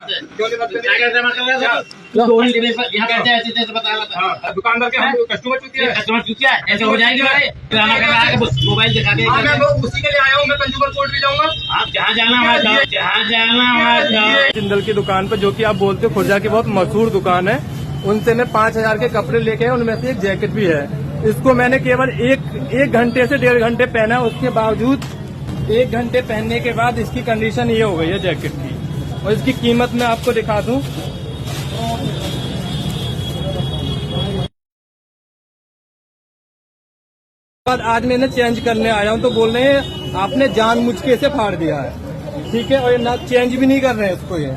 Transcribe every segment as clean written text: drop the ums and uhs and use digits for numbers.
क्यों नहीं बात क्या जमा कर रहा था? यहाँ कैसे ऐसे जैसे बता रहा था? दुकानदार के हम कस्टमर चुतिया है। कस्टमर चुतिया है, ऐसे हो जाएगी भाई। ड्रामा कर रहा है, मोबाइल दिखा दे। मैं उसी के लिए आया हूँ, मैं कंज्यूमर कोर्ट भी जाऊंगा। आप जहाँ जाना वहाँ जाओ, जहाँ जाना वहाँ जाओ। जिंदल की दुकान पे, जो कि आप बोलते हो खुर्जा की बहुत मशहूर दुकान है, उनसे मैं 5000 के कपड़े लेके आया, उनमें से एक जैकेट भी है। इसको मैंने केवल एक घंटे से 1.5 घंटे पहना, उसके बावजूद 1 घंटे पहनने के बाद इसकी कंडीशन ये हो गई है जैकेट की। और इसकी कीमत मैं आपको दिखा दूं, आज मैंने चेंज करने आया हूं तो बोल रहे हैं आपने जानबूझ के इसे फाड़ दिया है, ठीक है। और ये ना चेंज भी नहीं कर रहे हैं इसको, ये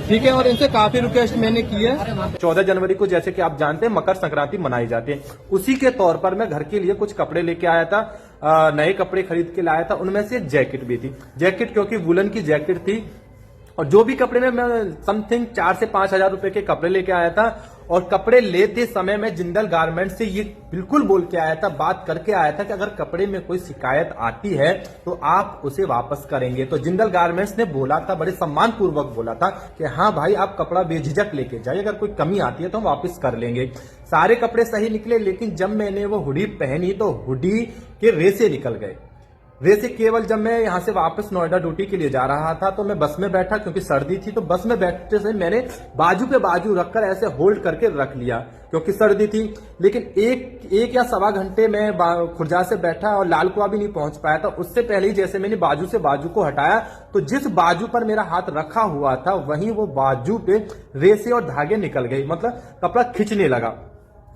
ठीक है। और इनसे काफी रिक्वेस्ट मैंने की है। 14 जनवरी को, जैसे कि आप जानते हैं, मकर संक्रांति मनाई जाती है। उसी के तौर पर मैं घर के लिए कुछ कपड़े लेके आया था, नए कपड़े खरीद के लाया था। उनमें से जैकेट भी थी। जैकेट क्योंकि वुलन की जैकेट थी, और जो भी कपड़े में मैं समथिंग 4 से 5 हजार रुपए के कपड़े लेके आया था। और कपड़े लेते समय मैं जिंदल गारमेंट से ये बिल्कुल बोल के आया था, बात करके आया था कि अगर कपड़े में कोई शिकायत आती है तो आप उसे वापस करेंगे। तो जिंदल गारमेंट्स ने बोला था, बड़े सम्मान पूर्वक बोला था कि हाँ भाई, आप कपड़ा बेझिझक लेके जाइए, अगर कोई कमी आती है तो हम वापस कर लेंगे। सारे कपड़े सही निकले, लेकिन जब मैंने वो हुडी पहनी तो हुडी के रेसे निकल गए। वैसे केवल जब मैं यहां से वापस नोएडा ड्यूटी के लिए जा रहा था तो मैं बस में बैठा, क्योंकि सर्दी थी। तो बस में बैठते से मैंने बाजू पे बाजू रखकर ऐसे होल्ड करके रख लिया, क्योंकि सर्दी थी। लेकिन एक या सवा घंटे में खुर्जा से बैठा और लाल कुआं भी नहीं पहुंच पाया था। उससे पहले ही जैसे मैंने बाजू से बाजू को हटाया तो जिस बाजू पर मेरा हाथ रखा हुआ था वहीं वो बाजू पे रेसे और धागे निकल गई, मतलब कपड़ा खिंचने लगा।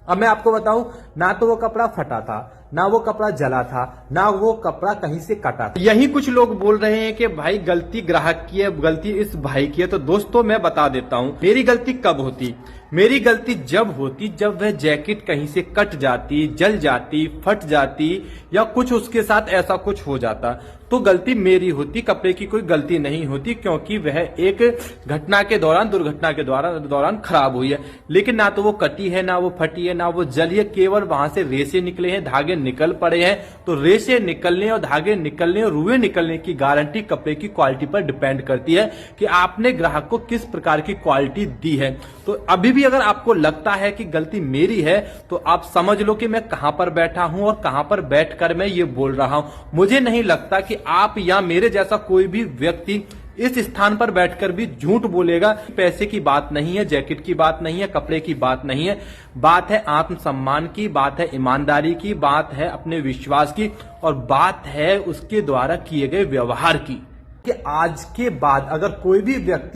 अब मैं आपको बताऊं, ना तो वो कपड़ा फटा था, ना वो कपड़ा जला था, ना वो कपड़ा कहीं से कटा था। यही कुछ लोग बोल रहे हैं कि भाई गलती ग्राहक की है, गलती इस भाई की है। तो दोस्तों मैं बता देता हूं, मेरी गलती कब होती। मेरी गलती जब होती जब वह जैकेट कहीं से कट जाती, जल जाती, फट जाती, या कुछ उसके साथ ऐसा कुछ हो जाता, तो गलती मेरी होती। कपड़े की कोई गलती नहीं होती, क्योंकि वह एक घटना के दौरान, दुर्घटना के दौरान खराब हुई है। लेकिन ना तो वो कटी है, ना वो फटी है, ना वो जली है, केवल वहां से रेसे निकले हैं, धागे निकल पड़े हैं। तो रेसे निकलने और धागे निकलने और रुए निकलने की गारंटी कपड़े की क्वालिटी पर डिपेंड करती है कि आपने ग्राहक को किस प्रकार की क्वालिटी दी है। तो अभी भी अगर आपको लगता है कि गलती मेरी है तो आप समझ लो कि मैं कहां पर बैठा हूं और कहां पर बैठकर मैं ये बोल रहा हूं। मुझे नहीं लगता कि आप या मेरे जैसा कोई भी व्यक्ति इस स्थान पर बैठकर भी झूठ बोलेगा। पैसे की बात नहीं है, जैकेट की बात नहीं है, कपड़े की बात नहीं है। बात है आत्मसम्मान की, बात है ईमानदारी की, बात है अपने विश्वास की, और बात है उसके द्वारा किए गए व्यवहार की। कि आज के बाद अगर कोई भी व्यक्ति